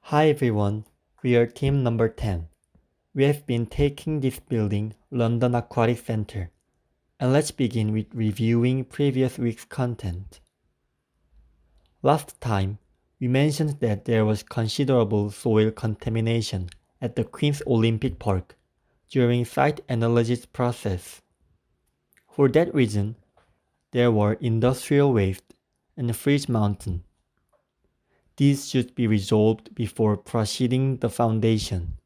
Hi everyone, we are team number 10. We have been taking this building, London Aquatic Centre, and let's begin with reviewing previous week's content. Last time, we mentioned that there was considerable soil contamination at the Queen's Olympic Park during site analysis process. For that reason, there were industrial waste and freeze mountain. These should be resolved before proceeding the foundation.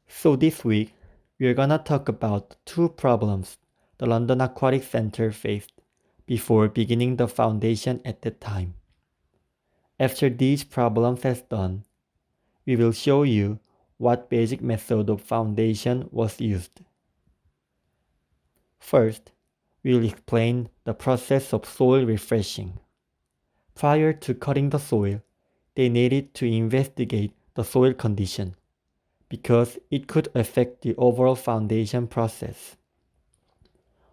So this week, we're gonna talk about two problems the London Aquatic Centre faced before beginning the foundation at that time. After these problems is done, we will show you what basic method of foundation was used. First, we will explain the process of soil refreshing. Prior to cutting the soil, they needed to investigate the soil condition because it could affect the overall foundation process.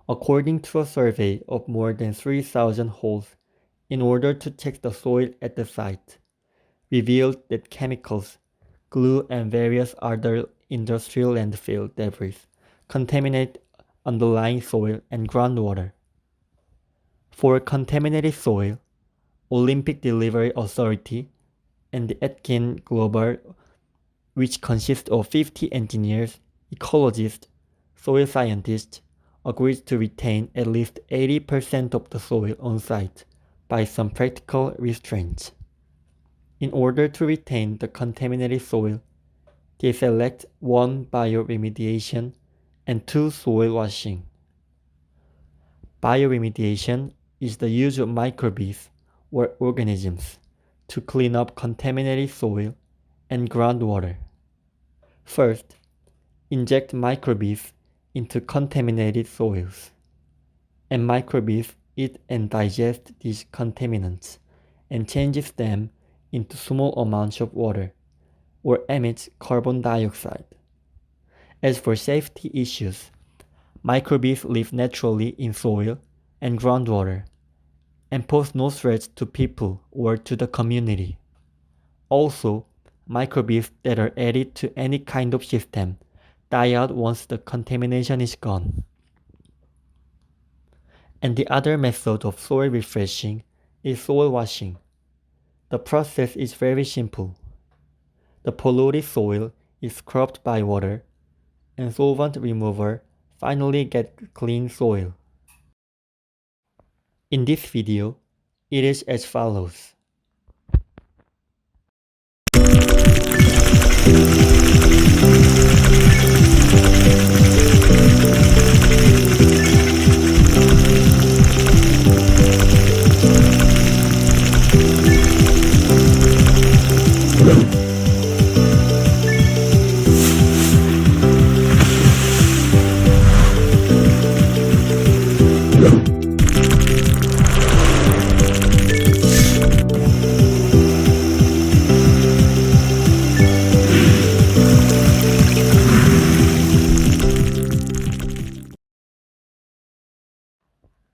According to a survey of more than 3,000 holes, in order to check the soil at the site, revealed that chemicals, glue and various other industrial landfill debris contaminate underlying soil and groundwater. For contaminated soil, Olympic Delivery Authority and the Aitken Global, which consists of 50 engineers, ecologists, soil scientists, agreed to retain at least 80% of the soil on site by some practical restraints. In order to retain the contaminated soil, they select 1 bioremediation and 2 soil washing. Bioremediation is the use of microbes or organisms to clean up contaminated soil and groundwater. First, inject microbes into contaminated soils, and microbes eat and digest these contaminants and changes them into small amounts of water or emits carbon dioxide. As for safety issues, microbes live naturally in soil and groundwater and pose no threats to people or to the community. Also, microbes that are added to any kind of system die out once the contamination is gone. And the other method of soil refreshing is soil washing. The process is very simple. The polluted soil is scrubbed by water, and solvent remover finally gets clean soil. In this video, it is as follows.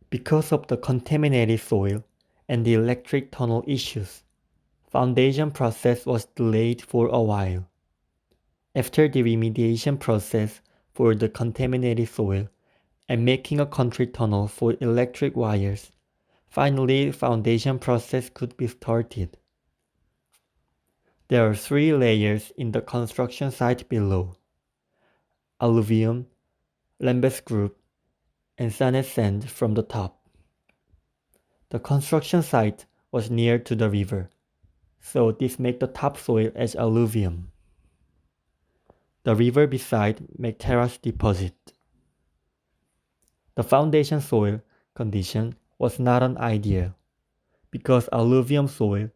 Because of the contaminated soil and the electric tunnel issues, foundation process was delayed for a while. After the remediation process for the contaminated soil and making a country tunnel for electric wires, finally foundation process could be started. There are 3 layers in the construction site below: alluvium, Lembas group, and Sanet sand from the top. The construction site was near to the river, so this made the topsoil as alluvium. The river beside made terrace deposit. The foundation soil condition was not an ideal, because alluvium soil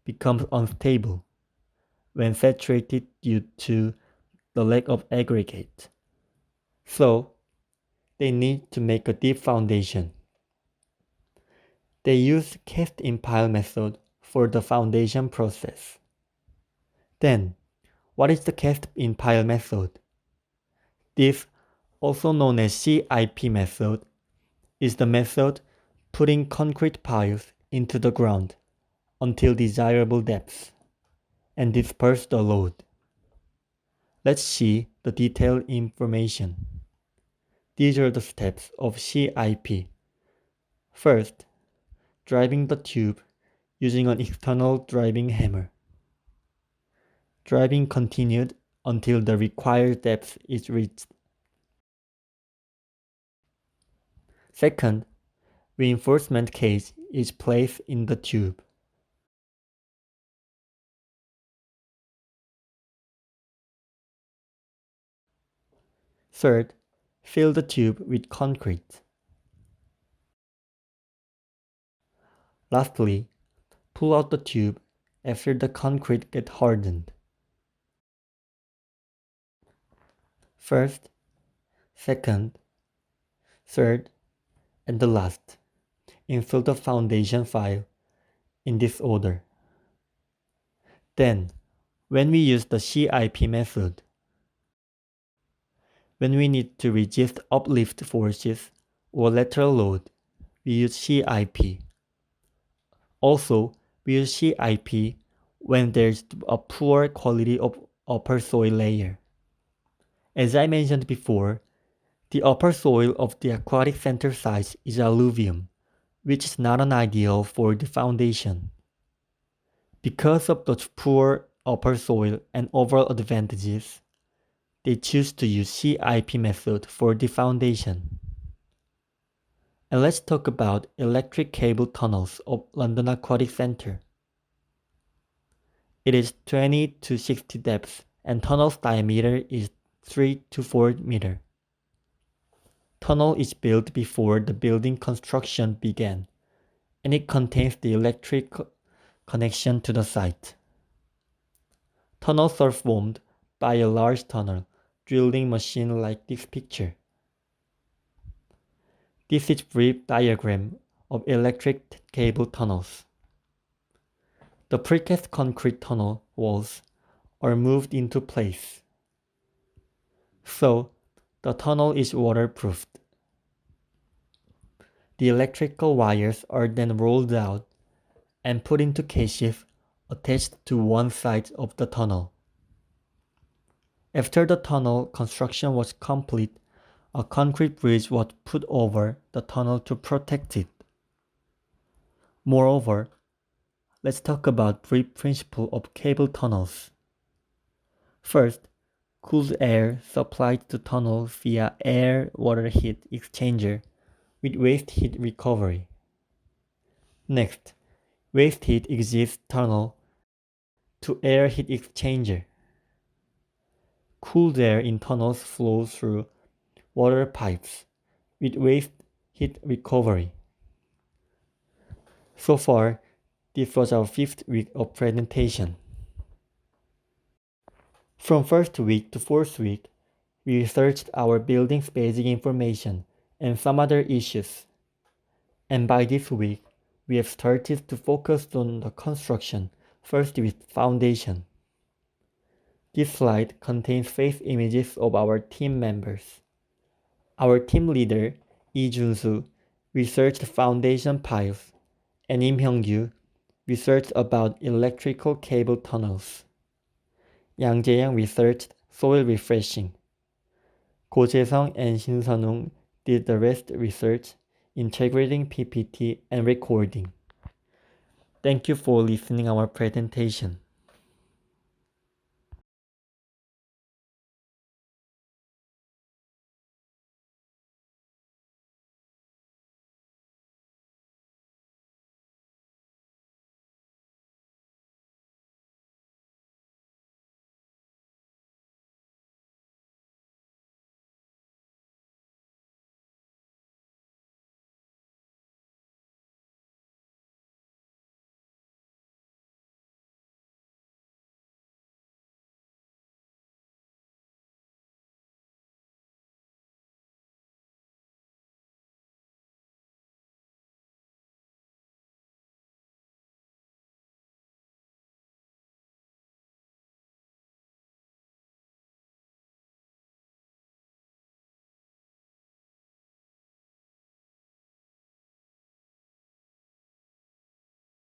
becomes unstable when saturated due to the lack of aggregate. So, they need to make a deep foundation. They used cast-in-pile method for the foundation process. Then, what is the cast-in-pile method? This, also known as CIP method, is the method putting concrete piles into the ground until desirable depths, and disperse the load. Let's see the detailed information. These are the steps of CIP. First, driving the tube using an external driving hammer. Driving continued until the required depth is reached. Second, reinforcement cage is placed in the tube. Third, fill the tube with concrete. Lastly, pull out the tube after the concrete gets hardened. First, second, third, and the last. Insert the foundation file in this order. Then, when we use the CIP method, when we need to resist uplift forces or lateral load, we use CIP. Also, we use CIP when there's a poor quality of upper soil layer. As I mentioned before, the upper soil of the aquatic center site is alluvium, which is not an ideal for the foundation. Because of the poor upper soil and overall advantages, they choose to use CIP method for the foundation. And let's talk about electric cable tunnels of London Aquatic Center. It is 20 to 60 depth and tunnel's diameter is 3 to 4 meter. Tunnel is built before the building construction began, and it contains the electric connection to the site. Tunnels are formed by a large tunnel drilling machine like this picture. This is a brief diagram of electric cable tunnels. The precast concrete tunnel walls are moved into place. So, the tunnel is waterproofed. The electrical wires are then rolled out and put into cases attached to one side of the tunnel. After the tunnel construction was complete, a concrete bridge was put over the tunnel to protect it. Moreover, let's talk about brief principle of cable tunnels. First, cool air supplied to tunnel via air-water heat exchanger with waste heat recovery. Next, waste heat exits tunnel to air heat exchanger. Cooled air in tunnels flows through water pipes with waste heat recovery. So far, this was our 5th week of presentation. From 1st week to 4th week, we researched our building's basic information and some other issues. And by this week, we have started to focus on the construction, first with foundation. This slide contains face images of our team members. Our team leader, Lee Junsu, researched foundation piles, and Im Hyung-gyu researched about electrical cable tunnels. Yang Jae-young researched soil refreshing. Ko Jae-sung and Shin Sun-woong did the rest research, integrating PPT and recording. Thank you for listening our presentation.